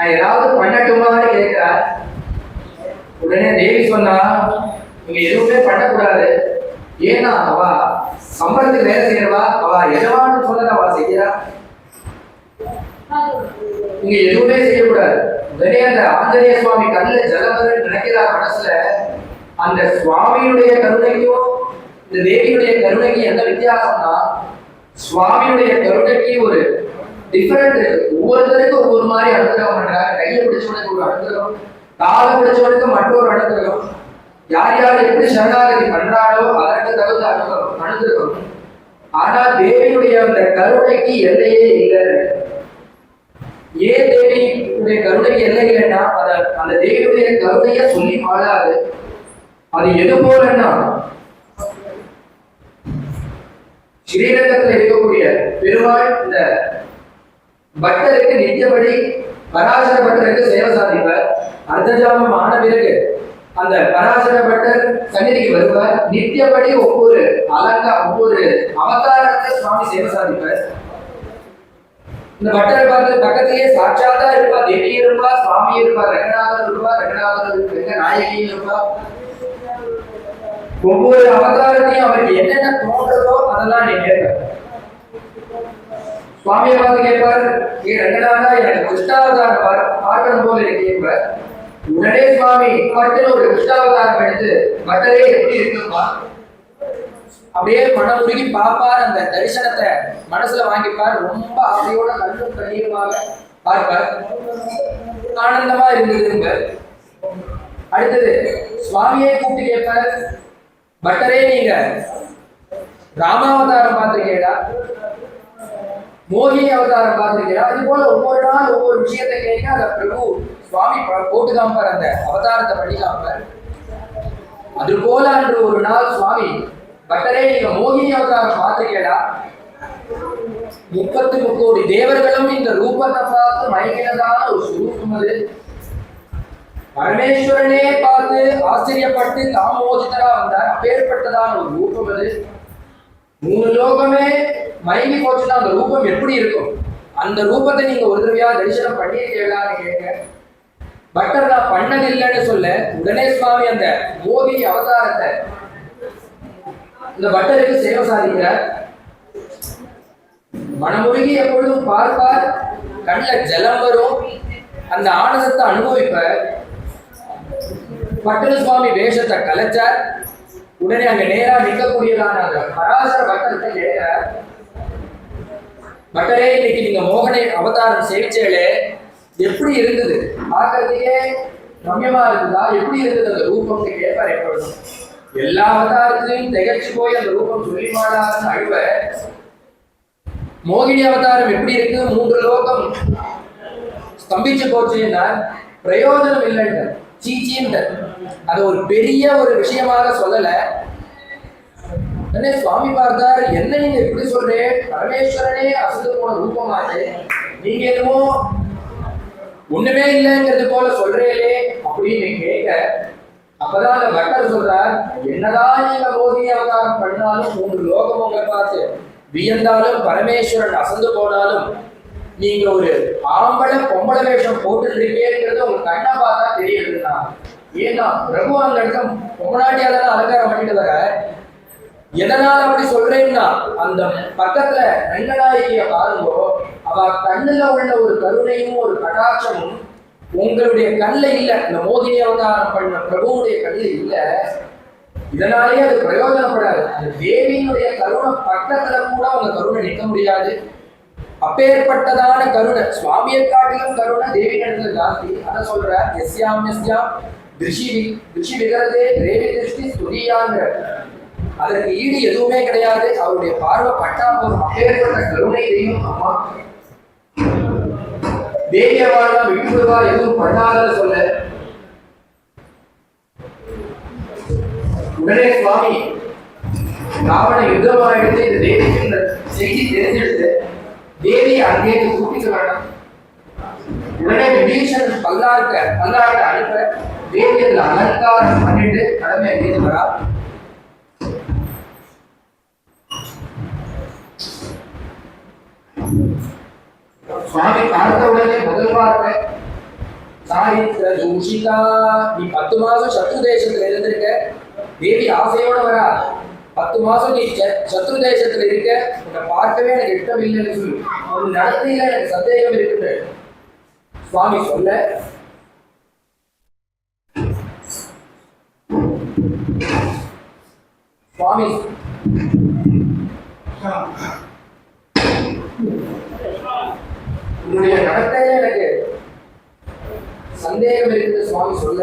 நான் ஏதாவது பண்ணட்டுமான்னு கேட்கிறார். உடனே தேவி சொன்னா, நீங்க எதுவுமே பண்ணக்கூடாது. ஏன்னா அவ சம்பளத்துக்கு வேலை செய்யறவா, அவ எதவான்னு சொன்னதை அவ செய்யறா. நீங்க எதுவுமே செய்யக்கூடாது. உடனே அந்த ஆஞ்சநேய சுவாமி கண்ணுல ஜலம் நினைக்கிறார் மனசுல. அந்த சுவாமியுடைய கருணைக்கும் இந்த தேவியுடைய கருணைக்கு என்ன வித்தியாசம்னா, சுவாமியுடைய கருணைக்கு ஒரு டிஃபரெண்ட் இருக்கு. ஒவ்வொருத்தருக்கும் ஒவ்வொரு மாதிரி அனுகிரகம் பண்றாங்க. கையை பிடிச்சவனுக்கு ஒரு அனுகிரகம், காலை பிடிச்சவனுக்கு மற்றொரு அனுகிரகம். யார் யார் எப்படி சரணாகதி பண்றாளோ அதற்கு தகுந்த அனுகிரகம். ஆனா தேவியுடைய அந்த கருணைக்கு எல்லையே இல்லை. ஏன் தேவியுடைய கருணைக்கு எல்லை இல்லைன்னா, அந்த தேவியுடைய கருணைய சொல்லி மாறாது. அது எது போலன்னா, ஸ்ரீரங்கத்தில் இருக்கக்கூடிய பெருமாள் இந்த பக்தருக்கு நித்தியபடி பராசர பட்டருக்கு சேவை சாதிப்பார். அர்த்தஜாமம் ஆன பிறகு அந்த பராசர பட்டர் சந்நிதிக்கு வருவார். நித்தியபடி ஒவ்வொரு ஒவ்வொரு அவதாரத்தை சுவாமி சேவை சாதிப்பார். இந்த பட்டரை பார்த்து பக்கத்திலேயே சாட்சாத்தா இருப்பா, தேவி இருப்பா, சுவாமி இருப்பா, ரங்கநாதர் இருப்பா, ரங்க நாயகி இருப்பா. ஒவ்வொரு அவதாரத்தையும் அவருக்கு என்னென்ன தோன்றதோ அதெல்லாம் நீ கேட்க. சுவாமியை பார்த்து கேட்பார், ஏ ரங்கநாதா எனக்கு கிருஷ்ணாவதாரம் பார்க்கணும் போல கேட்பார். உடனே சுவாமி பட்டுன்னு ஒரு கிருஷ்ணாவதாரம் எடுத்து பட்டரே எப்படி இருக்குமா அப்படியே மனமுருகி பார்ப்பார். அந்த தரிசனத்தை மனசுல வாங்கிப்பார். ரொம்ப ஆசையோட கண்ணும் கண்ணீருமாக பார்ப்பார். ஆனந்தமா இருந்ததுங்க. அடுத்தது சுவாமியை கூப்பிட்டு கேட்பார், பட்டரே நீங்க ராமாவதாரம் பார்த்திருக்கீங்களா, மோகினி அவதாரம் பார்த்திருக்கீங்களா? அது போல ஒவ்வொரு நாள் ஒவ்வொரு விஷயத்தை கேட்க அந்த பிரபு சுவாமி போட்டு காமிப்பார், அந்த அவதாரத்தை பண்ணி காமிப்பார். அது போல அன்று ஒரு நாள் சுவாமி, பட்டரே நீங்க மோகினி அவதாரம் பார்த்திருக்கீங்களா? 33 கோடி தேவர்களும் இந்த ரூபத்தை பார்த்து மயங்கினதான ஒரு சுரூபம் அது. பரமேஸ்வரனே பார்த்து ஆச்சரியப்பட்டு காமோதிதரா வந்தார். அப்பேற்பட்டதான ஒரு ரூபம் அது. 3 லோகமே மயங்கி போச்சுன்னா அந்த ரூபம் எப்படி இருக்கும்? அந்த ரூபத்தை நீங்க ஒரு தடவையா தரிசனம் பண்ணியிருக்கீங்களான்னு கேட்க, பட்டர் நான் பண்ணதில்லைன்னு சொல்ல, உடனே சுவாமி அந்த மோகினி அவதாரத்தை இந்த பட்டருக்கு சேவை சாதிக்கிறார். மனமுருகி எப்பொழுதும் பார்ப்பார், கண்ணில் ஜலம் வரும், அந்த ஆனந்தத்தை அனுபவிப்பார். பட்டர் சுவாமி வேஷத்தை கலைச்சார். உடனே அங்க நேரா நிற்கக்கூடியதான அந்த பராசர பட்டத்தை கேட்கிறார், பட்டரே இன்னைக்கு நீங்க மோகனை அவதாரம் சேவிச்சேளே, எப்படி இருந்தது? பார்க்கறதுக்கே ரம்யமா இருக்குதா? எப்படி இருந்தது அந்த ரூபம்னு கேட்பார். எப்பொழுதும் எல்லா அவதாரத்திலையும் திகச்சு போய் அந்த ரூபம் சொல்லி மாடாதுன்னு அழுவ, மோகினி அவதாரம் எப்படி இருக்கு? 3 லோகம் ஸ்தம்பிச்சு போச்சுன்னா பிரயோஜனம் இல்லைன்ற சீச்சின்ற அது ஒரு பெரிய ஒரு விஷயமாக சொல்லல. சுவாமி பார்த்தார், என்ன நீங்க எப்படி சொல்றேன்? பரமேஸ்வரனே அசந்து போன ரூபமாச்சு, நீங்க என்னமோ ஒண்ணுமே இல்லைங்கிறது போல சொல்றீங்களே அப்படின்னு கேட்க, அப்பதான் அந்த பட்டர் சொல்றார், என்னதான் நீங்க மோகினி அவதாரம் பண்ணாலும் 3 லோகம் உங்களை பார்த்து வியந்தாலும் பரமேஸ்வரன் அசந்து போனாலும் நீங்க ஒரு ஆம்பளை பொம்பளை வேஷம் போட்டு இருக்கீங்கிறது உங்களுக்கு கண்ணா பார்த்தா தெரியுதுன்னா. ஏன்னா பிரபு அந்த இடத்துல பொம்மநாட்டியால அலங்காரம் பண்ணிட்டு வர, எதனால அப்படி சொல்றேன்னா அந்த பக்கத்துல ரங்கநாயகிய பாருங்கோ, அவ கண்ணுல உள்ள ஒரு கருணையும் ஒரு கடாட்சமும் உங்களுடைய கண்ணுல இல்ல. இந்த மோகினி அவதாரம் பண்ண பிரபுவுடைய கண்ணுல இல்ல. இதனாலேயே அது பிரயோஜனப்படாது. அந்த தேவியினுடைய கருணை பக்கத்துல கூட அவங்க கருணை நிற்க முடியாது. அப்பேற்பட்டதான கருணை, சுவாமியை காட்டிலும் கருணை தேவி இடத்துல ஜாஸ்தி. அதை சொல்ற, எஸ்யாம் எஸ்யாம் திருஷி விகரதே தேவி திருஷ்டி ஸ்துதியாங்கிற, அதற்கு ஈடு எதுவுமே கிடையாது. அவருடைய பார்வை பட்டா போதும். அப்பேற்பட்ட கருணை தெரியும். அம்மா தேவியவாழ விட்டுவா எதுவும் பண்ணாத சொல்ல, உடனே சுவாமி ராவண யுத்தமாயிடுத்து இந்த தேவிக்கு இந்த செய்தி தெரிஞ்செடுத்து தேவி அங்கே கூட்டிட்டு வேண்டாம். உடனே விபீஷன் பல்லாட்ட அனுப்ப தேவி அதுல அலங்காரம் பண்ணிட்டு கடமை அங்கேயிருந்து வரா. சுவாமி பார்த்த உடனே முதல் வார்த்தை, சாரித்திர தூஷிதா, நீ 10 மாசம் சத்ரு தேசத்துல இருந்திருக்க, தேவி ஆசையோட வரா. 10 மாசம் நீ சத்ரு தேசத்துல இருக்க, உன்னை பார்க்கவே எனக்கு இஷ்டம் இல்லைன்னு சொல்லி உன் நடத்தையில எனக்கு சந்தேகம் இருக்குது சுவாமி சொல்ல, சுவாமி உன்னுடைய நடத்தையில எனக்கு சந்தேகம் இருக்குது சுவாமி சொல்ல,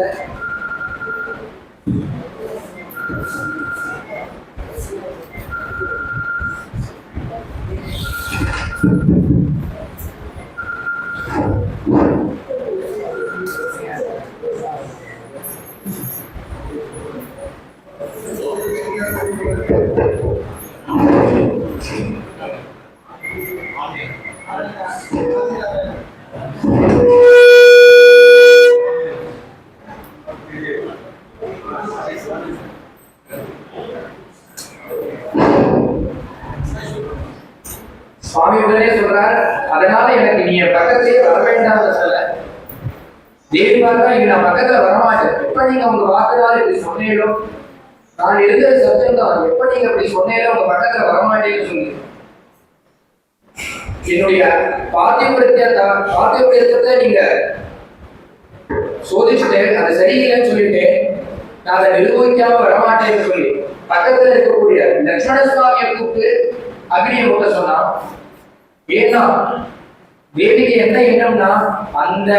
சுவாமி உடனே சொல்றார், அதனால எனக்கு நீ என் பக்கத்திலேயே வர வேண்டாம்னு சொல்ல, தேவி பார்த்தா இங்க நான் பக்கத்துல வரமாட்டேன், எப்ப நீங்க உங்க வாக்குனால இப்படி சொன்னீங்களோ, நான் இருந்தது சத்தியம் தான், எப்ப நீங்க இப்படி சொன்னீங்களோ உங்க பக்கத்துல வரமாட்டேன்னு சொல்லி என்னுடைய பாத்தியத்தை நீங்க சோதிச்சுட்டு அது சரியில்லைன்னு சொல்லிட்டு நான் அதை நிர்வகிக்காம வரமாட்டேன்னு சொல்லி பக்கத்துல இருக்கக்கூடிய லட்சுமண சுவாமியை கூப்பிட்டு அக்னியை மூட்ட சொன்னா. ஏன்னா தேவிக்கு என்ன எண்ணம்னா, அந்த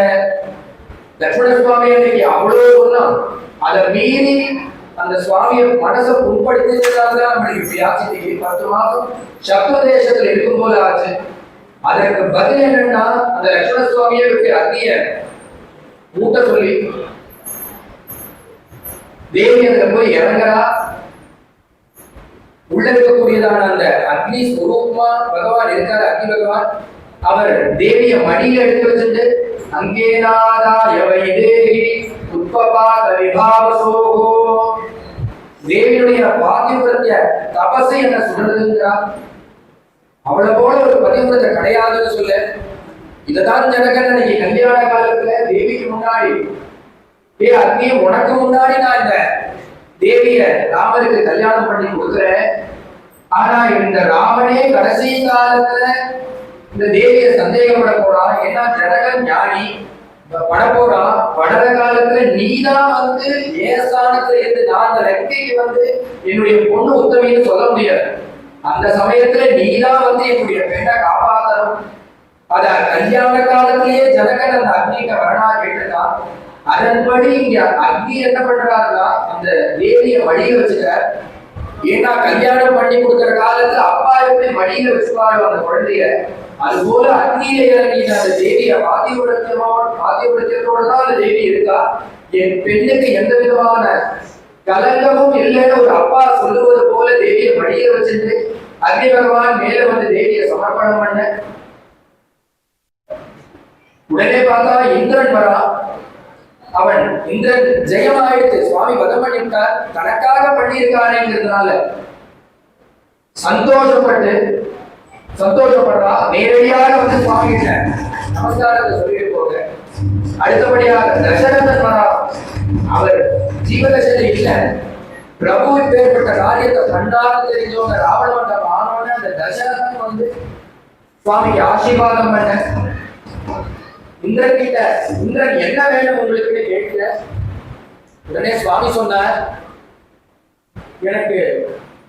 லட்சுமண சுவாமி அன்னைக்கு அவ்வளவு சொன்னான், அதை மீறி அந்த சுவாமியை மனசை புண்படுத்தினதால தான் நம்மளுக்கு இப்படி ஆச்சு. 10 மாசம் சத்ரு தேசத்துல இருக்கும் போல ஆச்சு. அதற்கு பதில் என்னன்னா, அந்த லட்சுமண சுவாமியை விட்டு அக்னிய மூட்ட சொல்லி தேவி அதுல போய் இறங்குறா. உள்ள இருக்கக்கூடியதான அந்த அக்னி ஸ்வரூபமா பகவான் இருக்காரு, அக்னி பகவான். அவர் தேவிய மடியில எடுத்து வச்சுட்டு தேவியுடைய பாதிவிரத்திய தபசை என்ன சொல்றதுங்கிறார். அவளை போல ஒரு பதிவிரத்தை கிடையாதுன்னு சொல்ல, இததான் ஜனகன் அன்னைக்கு கல்யாண காலத்துல தேவிக்கு முன்னாடி, அக்னி உனக்கு முன்னாடி நான் இந்த தேவிய ராமருக்கு கல்யாணம் பண்ணி கொடுக்குறேன், ஆனா இந்த ராமனே கடைசி காலத்துல இந்த தேவிய சந்தேகப்பட போறான். ஏன்னா ஜனகன் ஞானி பட போறான், படற காலத்துல நீதான் வந்து ஏசானத்துல இருந்து நான் அந்த ரெக்கைக்கு வந்து என்னுடைய பொண்ணு உத்தமின்னு சொல்ல முடியாது. அந்த சமயத்துல நீதான் வந்து என்னுடைய பெண்ணை காப்பாற்றணும். அத கல்யாண காலத்திலேயே ஜனகன் அந்த அக்னிகிட்ட வரணா கேட்டுதான். அதன்படி இங்க அக்னி என்ன பண்றாருன்னா, அந்த தேவிய மடியில வச்சுட்டார். ஏன்னா கல்யாணம் பண்ணி கொடுக்குற காலத்துல அப்பா எப்படி மடியில வச்சுப்பாரு அந்த குழந்தைய, அது போல அக்னியில இறங்கின அந்த தேவிய பாத்தியபுரத்தோட தான் அந்த தேவி இருக்கா. என் பெண்ணுக்கு எந்த விதமான கலங்கமும் இல்லைன்னு ஒரு அப்பா சொல்லுவது போல தேவிய மடியில வச்சுட்டு அக்னி பகவான் மேல வந்து தேவிய சமர்ப்பணம் பண்ண. உடனே பார்த்தா இந்திரன் வரா. அவன் இந்திரன் ஜெயமாயிடுச்சு, சுவாமி வதம் பண்ணிட்டார், தனக்காக பண்ணியிருக்காருங்கிறதுனால சந்தோஷப்படுறா. நேரடியாக வந்து சுவாமி கிட்ட நமஸ்காரத்தை சொல்லிட்டு போக. அடுத்தபடியாக தசரதன் வரா. அவர் ஜீவதசையில இல்ல, பிரபு பேர்பட்ட காரியத்தை கண்டாலும் தெரிஞ்சவங்க ராவண மண்டலம் ஆனோன்னு அந்த தசரதன் வந்து சுவாமிக்கு ஆசீர்வாதம் பண்ண. இந்திரன் கிட்ட, இந்திரன் என்ன வேணும் உங்களுக்கு கேட்கல. உடனே சுவாமி சொன்னார், எனக்கு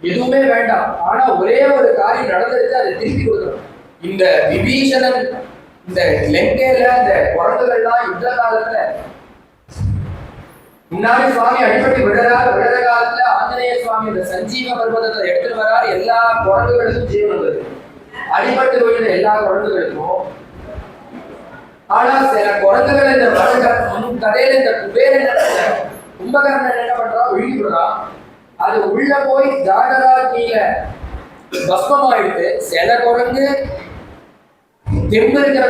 எதுவுமே வேண்டாம், ஆனா ஒரே ஒரு காரியம் நடந்துருக்கு, அதை திருப்பி கொடுக்கணும். இந்த விபீஷணன் இந்த லங்கையில இந்த குரங்குகள்லாம் யுத்த காலத்துல முன்னாடி சுவாமி அடிபட்டு விடுற காலத்துல ஆஞ்சநேய சுவாமி இந்த சஞ்சீவ பர்வதத்தை எடுத்துட்டு வராரு. எல்லா குரங்குகளுக்கும் ஜீவன் வருது, அடிபட்டு விழுந்த எல்லா குரங்குகளுக்கும். ஆனா சில குரங்குகள் இந்த கதையில இந்த கும்பகர்ணன் என்ன பண்றான், விழுங்கி விடுறான். அது உள்ள போய் ஜாகரா கீழே பஸ்மமாயிடுது. சில குரங்கு தெம்பு இருக்கிற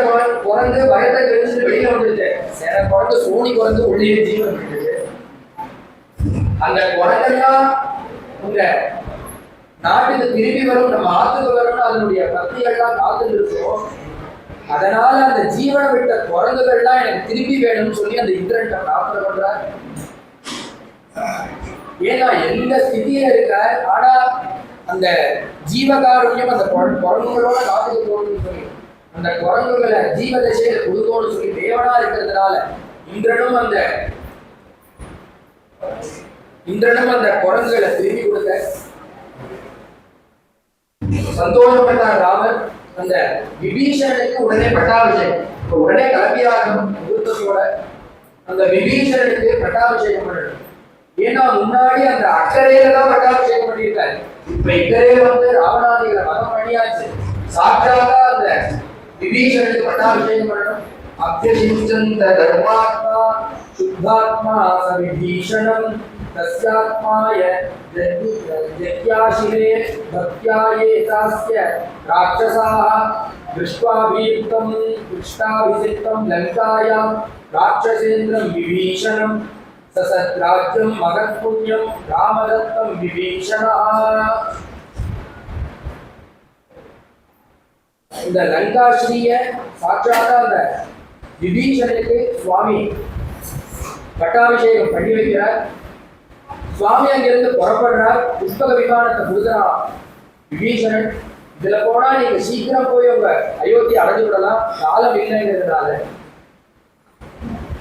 குரங்கு பயத்தை கழிச்சுட்டு வெளியில வந்துடுது. சில குரங்கு சோனி குரங்கு உள்ளே ஜீவன் விட்டுது. அந்த குரங்கெல்லாம் உங்க நாட்டுக்கு திரும்பி வரும், நம்ம ஆத்துக்கு வரணும், அதனுடைய பக்திகள்லாம் காத்துட்டு இருக்கோம். அதனால அந்த ஜீவனை விட்ட குரங்குகள்லாம் எனக்கு திரும்பி வேணும்னு சொல்லி அந்த இந்திரன் பிரார்த்தனை பண்றார். ஏன்னா எந்த ஸ்திதியில இருக்க, ஆனா அந்த ஜீவகாருண்யம் அந்த குரங்குகளோட காத்துக்கு போகணும்னு சொல்லி அந்த குரங்குகளை ஜீவதசையில கொடுக்கணும்னு சொல்லி தேவனா இருக்கிறதுனால இந்திரனும் அந்த குரங்குகளை திரும்பி கொடுக்க சந்தோஷப்பட்டார் ராமர். அந்த விபீஷணனுக்கு உடனே பட்டாபிஷேகம், உடனே கிளம்பியாகும் முகூர்த்தத்தோட அந்த விபீஷணனுக்கு பட்டாபிஷேகம் பண்ணணும். ஏன்னா முன்னாடி அந்த அக்கறையில தான் பட்டாபிஷேகம் பண்ணியிருக்காரு. இப்ப இக்கரையில வந்து ராவணாதிகளை மதம் பண்ணியாச்சு. சாட்சாக அந்த விபீஷணனுக்கு பட்டாபிஷேகம் பண்ணணும். அப்யசிஞ்சந்த தர்மாத்மா சுத்தாத்மா சவிபீஷணம் தஸ்யாத்மாய ஜத்யாசிலே பக்யாயேதாஸ்ய ராட்சசாः திருஷ்டாபியுக்தம் திருஷ்டாபிஷிக்தம் லங்காயாம் ராட்சசேந்திரம் விபீஷணம் சசத்ராஜ்யம் மகத்புண்ணியம் ராமதத்தம் விபீஷணः. இந்த லங்காஸ்ரீய சாட்சாத்தா அந்த விபீஷணனுக்கு சுவாமி பட்டாபிஷேகம் பண்ணி வைக்கிறார். சுவாமி அங்கிருந்து புறப்படுறார். புஷ்பக விமானத்தை கொடுக்குறான் விபீஷணன். இதுல போனா நீங்க சீக்கிரம் போய் உங்க அயோத்தி அடைஞ்சு விடலாம், காலம் இல்லைங்கிறதுனால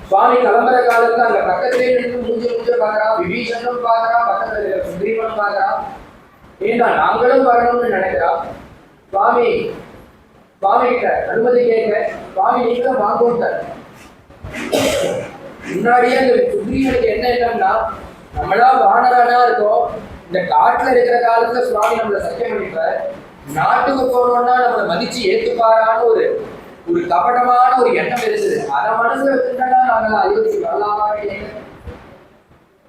சுவாமி கிளம்புற காலத்துல அங்க பக்கத்திலே நின்று மூஞ்ச பாக்குறான். விபீஷனும் பாக்குறான், பக்கத்துல சுக்ரீவனும் பாக்குறான். ஏன்னா நாங்களும் வரணும்னு நினைக்கிறான். சுவாமி கிட்ட அனுமதி கேட்க, சுவாமி நீங்களும் வாங்கோட்டார். முன்னாடியே அந்த சுக்ரீவனுக்கு என்ன என்னன்னா, நம்மளா வானரானா இருக்கோம், இந்த காட்டுல இருக்கிற காலத்துல சுவாமி நம்மளை சத்தியம் பண்ணிப்பார், நாட்டுக்கு போனோம்னா நம்மளை மதிச்சு ஏத்துப்பாரான்னு ஒரு கபடமான ஒரு எண்ணம் இருக்குது. அதை மனசுல வச்சுட்டா நாங்களா அயோத்தி வரலாமா?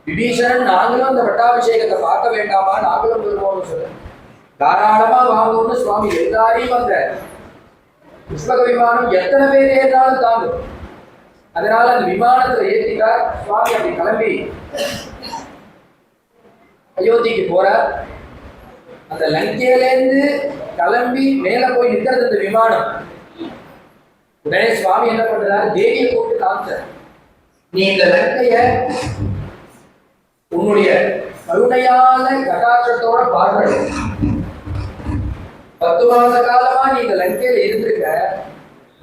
விபீஷணன் நாங்களும் அந்த பட்டாபிஷேகத்தை பார்க்க வேண்டாமா, நாங்களும் வருவோம்னு சொல்லு, தாராளமா வாங்கணும்னு சுவாமி எல்லாரையும் அந்த புஷ்பக விமானம் எத்தனை பேர் ஏறினாலும் தாங்கும். அதனால அந்த விமானத்துல ஏற்றிட்டார். சுவாமி அப்படி கிளம்பி அயோத்திக்கு போறார். அந்த லங்கையிலேருந்து கிளம்பி மேல போய் நிற்கிறது அந்த விமானம். உடனே சுவாமி என்ன பண்றார், தேவியை கூப்பிட்டு காமிச்சார். நீ இந்த லங்கைய உன்னுடைய கருணையான கடாட்சத்தோட பார்க்கணும். 10 மாத காலமா நீ இந்த லங்கையில இருந்திருக்க,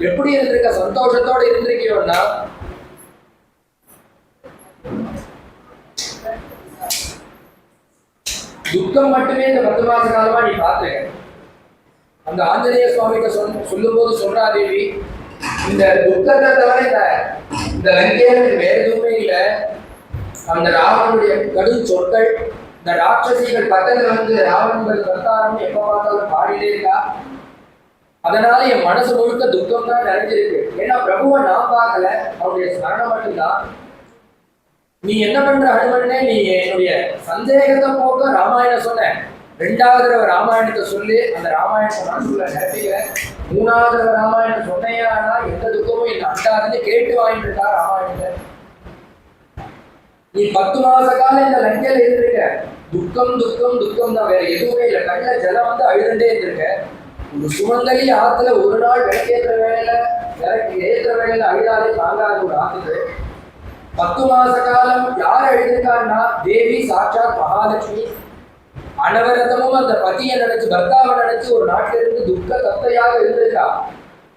எப்படி இருந்திருக்க, சந்தோஷத்தோட இருந்திருக்கியோன்னா துக்கம் மட்டுமே இந்த 10 மாத காலமா நீ பார்த்துக்க. அந்த ஆஞ்சநேய சுவாமிகிட்ட சொல்லும் போது சொல்றா தேவி, இந்த துக்கத்தை தவிர இந்த லங்கையில வேற எதுவுமே இல்லை. அந்த ராவனுடைய கடும் சொற்கள், இந்த ராட்சசிகள் பக்கத்துல வந்து ராவணன் கர்த்தாரம் எப்ப பார்த்தாலும் பாடிட்டே இருக்கா. அதனால என் மனசு முழுக்க துக்கம் தான் நிறைஞ்சிருக்கு. ஏன்னா பிரபுவை நான் பார்க்கல, அவருடைய ஸ்மரணம் மட்டும்தான். நீ என்ன பண்ற ஹனுமனே, நீ என்னுடைய சந்தேகத்தை போக்க ராமாயணம் சொன்ன, 2வது தடவை ராமாயணத்தை சொல்லி அந்த ராமாயணத்தை மனசுல நிரப்பிக்கிறேன். 3வது தடவை ராமாயணம் சொன்னையானா எந்த துக்கமும் என்ன அண்டாதுன்னு கேட்டு வாங்கிட்டு இருக்கா ராமாயணத்தை. நீ 10 மாத காலம் இந்த லங்கையில இருந்திருக்க, துக்கம் துக்கம் துக்கம் தான், வேற எதுவுமே இல்லை. கண்ணில ஜலம் வந்து அழுதுண்டே இருந்திருக்க. ஒரு சுமங்கலி ஆத்துல ஒரு நாள் விளக்கேற்ற வேலையில அழுதாலே தாங்காத ஒரு ஆத்துக்கு 10 மாச காலம் யார் எழுதியிருக்காருன்னா தேவி சாட்சாத் மகாலட்சுமி. அனவரதமும் அந்த பதியை நினைச்சு பர்த்தாவை நினைச்சு ஒரு நாட்டில இருந்து துக்க தத்தையாக இருந்திருக்கா.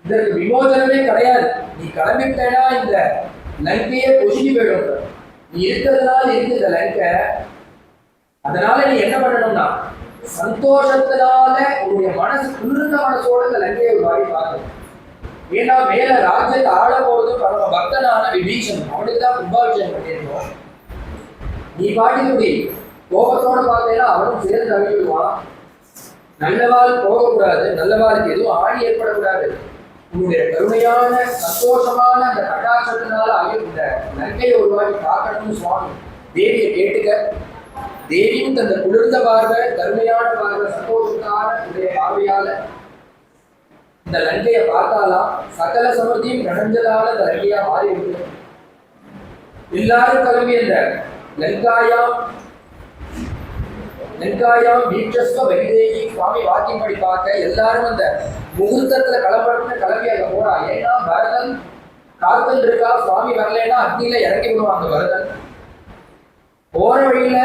இதற்கு விமோசனமே கிடையாது. நீ கிளம்பிட்டேன்னா இந்த லங்கையே பொசுங்கி போயிடும். நீ இருக்கிறதுனால இருக்கு இந்த லங்கை. அதனால நீ என்ன பண்ணணும்னா சந்தோஷத்தினால உன்னுடைய மனசு குளிர்ந்த மனசோட இந்த லங்கையை ஒரு வாரி பார்க்கணும். ஏன்னா மேல ராஜ்யத்தை ஆள போறது பரம பக்தனான விபீஷன், அவனுக்கு தான் கும்பாபிஷேகம் பண்ணியிருக்கோம். நீ பாட்டினுடைய கோபத்தோட பார்த்தேன்னா அவனும் சேர்ந்து அழிவிடுவான். நல்லவாள் போகக்கூடாது, நல்லவாளுக்கு எதுவும் ஆணி ஏற்படக்கூடாது. உன்னுடைய கருணையான சந்தோஷமான அந்த கட்டாட்சத்தினால இந்த லங்கையை ஒரு வாரி பார்க்கணும்னு சுவாமி தேவியை கேட்டுக்க. தேவியும் தந்த குளிர்ந்த பார்வை, கருமையான பார்வை, சந்தோஷத்தான உடைய பார்வையால இந்த லங்கையை பார்த்தாலாம் சகல சமர்த்தியும் நடந்ததால அந்த லங்கையா மாறி இருக்கு. எல்லாரும் கிளம்பி அந்த லங்காயாம் வெங்காயம் வீட்சஸ்வ வைதேகி சுவாமி வாக்கியம் படி பார்க்க எல்லாரும் அந்த முகூர்த்தத்துல கிளம்பி அங்க போறா. ஏன்னா பரதன் காத்துன்னு இருக்கா, சுவாமி வரலன்னா அக்னியில இறக்கி விடுவாங்க பரதன். போற வழியில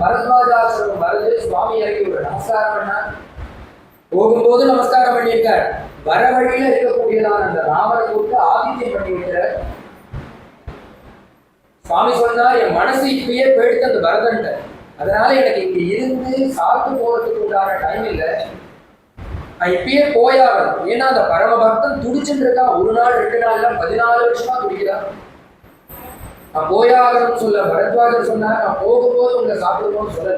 பரத்வாஜாசிரமம் வருது, சுவாமி இறக்கி விடுற நமஸ்காரம் பண்ண போகும்போது நமஸ்காரம் பண்ணியிருக்கார். வர வழியில இருக்கக்கூடியதான அந்த ராமரை கூட்டு ஆதித்யம் பண்ணி வைக்கிற சுவாமி சொன்னார், என் மனசு இப்பயே போயிடுத்து அந்த பரதன், அதனால எனக்கு இங்க இருந்து சாப்பிட்டு போறதுக்கு உண்டான டைம் இல்லை, நான் இப்பயே போயாகணும். ஏன்னா அந்த பரம பக்தன் துடிச்சுட்டு இருக்கா, ஒரு நாள் 2 நாள் 14 வருஷமா துடிக்கிறான். நான் போயாகணும்னு சொல்ல பரத்வாஜர் சொன்னார், நான் போகும்போது உங்களை சாப்பிடுவோம்னு சொல்ல.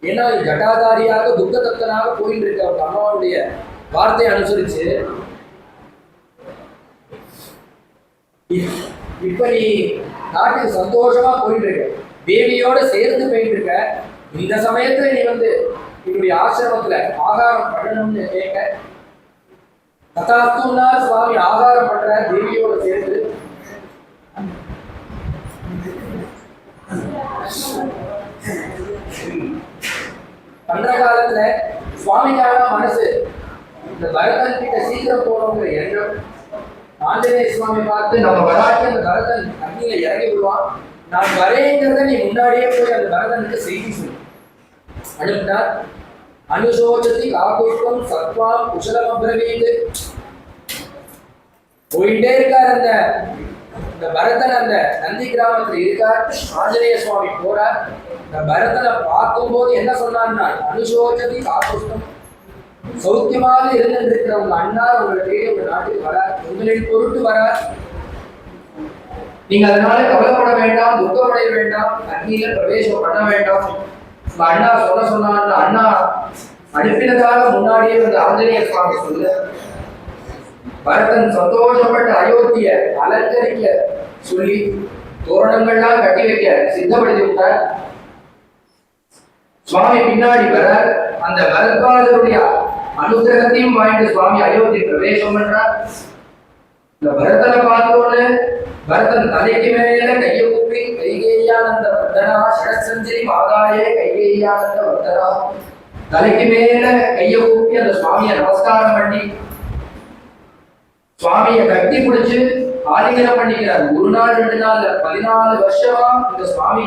ஏன்னா ஜட்டாதாரியாக துக்கதத்தனாக போயிட்டு இருக்க அவங்க அம்மாவுடைய வார்த்தையை அனுசரிச்சு இப்ப நீ நாட்டுக்கு சந்தோஷமா போயிட்டு இருக்க, தேவியோட சேர்ந்து போயிட்டு இருக்க, இந்த சமயத்துல நீ என்னுடைய ஆசிரமத்துல ஆகாரம் பண்ணணும்னு கேட்க கதாத்துன்னா சுவாமி ஆகாரம் பண்ற தேவியோட சேர்ந்து. பண்ற காலத்துல சுவாமிக்கான மனசு இந்த பரதன் கிட்ட சீக்கிரம் போகணுங்கிற எண்ணம். ஆஞ்சநேய சுவாமி பார்த்து நம்ம வராட்டி அந்த பரதன் அக்னியில இறங்கி விடுவான், நான் வரேங்கிறத நீ முன்னாடியே போய் அந்த பரதனுக்கு செய்தி சொல்லு அனுப்பினார். அனுசோச்சதி காகுஷ்டம் சத்வாம் குஷலம் அப்ரவீத். போயிட்டே இருக்கார் அந்த பரதன் அந்த நந்தி கிராமத்துல இருக்கார். ஆஞ்சநேய சுவாமி போறார். இந்த பரதனை பார்க்கும்போது என்ன சொன்னார்னா, அனுசோச்சதி காகுஷ்டம், சௌக்கியமாக இருந்திருக்கிற உங்க அண்ணார் உங்களை தேடி உங்க நாட்டுக்கு வரார், உங்களின் பொருட்டு வரார், நீங்க அதனால கவலைப்பட வேண்டாம், துக்கமடைய வேண்டாம், அக்னியில பிரவேசம் பண்ண வேண்டாம். உங்க அண்ணா சொன்னான்னு அண்ணா அனுப்பினதாக முன்னாடியே வந்து ஆஞ்சநேய சுவாமி சொல்லு. பரதன் சந்தோஷப்பட்ட அயோத்திய அலங்கரிக்க சொல்லி தோரணங்கள்லாம் கட்டி வைக்க சித்தப்படுத்தி விட்டார். சுவாமி பின்னாடி வர அந்த பரத்வாஜருடைய அனுகிரகத்தையும் வாங்கிட்டு சுவாமி அயோத்தி பிரவேசம் பண்றார். இந்த பரதனை பார்த்தோன்னு பரதன் தலைக்கு மேல கையை கூப்பி கைகேயானந்த வர்தனா ஷடசஞ்சரி மாதாயே கைகேயானந்த வர்தனா, தலைக்கு மேல கையை கூப்பி அந்த சுவாமியை நமஸ்காரம் பண்ணி சுவாமியை கட்டி பிடிச்சு ஆலிங்கனம் பண்ணிக்கிறார். ஒரு நாள் 2 நாள் 14 வருஷமா இந்த சுவாமி